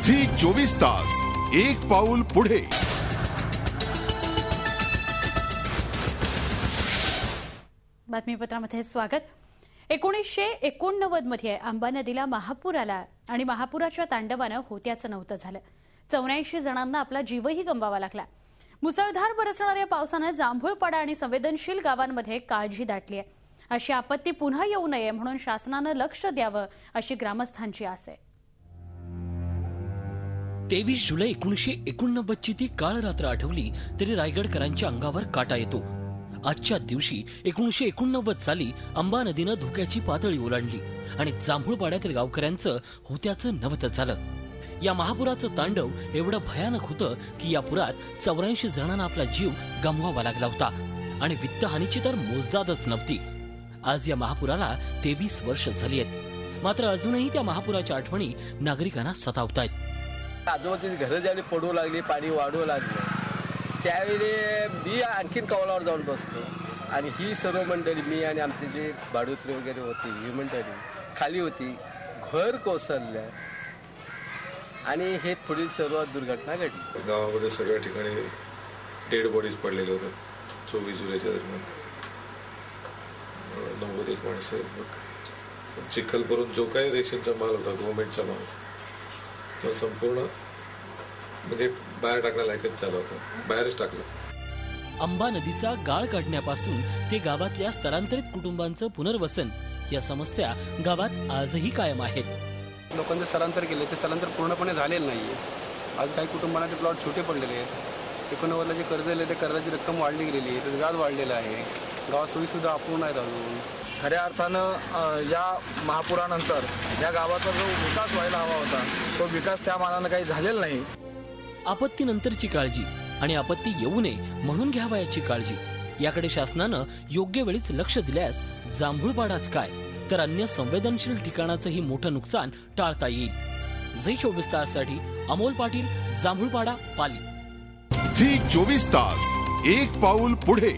Zee 24 तास एक पाऊल पुढे। बातमीपत्रामध्ये स्वागत। 1989 मध्ये आंबा नदीला महापूर आला आणि महापुराच्या तांडवाने होत्याचं नव्हतं झालं। 84 जणांना आपला जीवही गमवावा लागला। मुसळधार बरसणाऱ्या पावसाने जांभूळपाडा आणि संवेदनशील गावांमध्ये काळजी दाटली आहे। अशी आपत्ती पुन्हा येऊ नये म्हणून शासनाने लक्ष द्यावं अशी ग्रामस्थांची आस आहे। 23 जुलै 1989 ची ती काळ रात्र आठवली तरी रायगडकरांच्या अंगावर काटा येतो। आजच्या दिवशी 1989 साली अंबा नदीनं धोक्याची पातळी ओलांडली आणि जांभूळपाड्यातील गावकऱ्यांचं होत्याचं नव्हतं झालं। या महापुराचं तांडव एवढं भयानक होतं की या पुरात 84 जणांना आपला जीव गमवावा लागला होता आणि वित्तहानीची तर मोजदादच नव्हती। आज या महापुराला 23 वर्ष झाली आहेत, मात्र अजूनही त्या महापुराच्या आठवणी नागरिकांना सतावतायत। आजूबाजूची घरं ज्यावेळी पडू लागली, पाणी वाढू लागलं, त्यावेळी मी आणखीन कौलावर जाऊन बसलो आणि ही सर्व मंडळी, मी आणि आमचे जे भाडुत्री वगैरे होती, ही मंडळी खाली होती, घर कोसळलं आणि हे पुढील सर्व दुर्घटना घडली। गावामध्ये सगळ्या ठिकाणी डेड बॉडीज पडलेले होते। 24 जुलैच्या दरम्यान 91 माणसं, चिखलभरून जो काही रेशनचा माल होता, गव्हर्नमेंटचा माल, तर संपूर्ण म्हणजे बाहेर टाकण्यालायकच झालं होतं, बाहेरच टाकलं। अंबा नदीचा गाळ काढण्यापासून ते गावातल्या स्थलांतरित कुटुंबांचं पुनर्वसन या समस्या गावात आजही कायम आहेत। लोकांचे स्थलांतर केले, ते स्थलांतर पूर्णपणे झालेलं नाहीये। आज काही कुटुंबांना ते प्लॉट छोटे पडलेले आहेत। 89 जे कर्ज दिले ते कर्जाची रक्कम वाढली गेलेली आहे, ते व्याज वाढलेलं आहे। गावात सोयीसुद्धा अपूर्ण आहेत अजून। खऱ्या अर्थानं या महापुरानंतर या गावाचा जो विकास व्हायला हवा होता तो विकास त्या मानाने काही झालेला नाही। आपत्तीनंतरची काळजी आणि आपत्ती येऊ नये म्हणून घ्यावयाची काळजी याकडे शासनानं योग्य वेळीच लक्ष दिल्यास जांभूळपाडाच काय तर अन्य संवेदनशील ठिकाणाचंही मोठं नुकसान टाळता येईल। झी 24 ताससाठी अमोल पाटील, जांभूळपाडा, पाली। झी 24 तास एक पाऊल पुढे।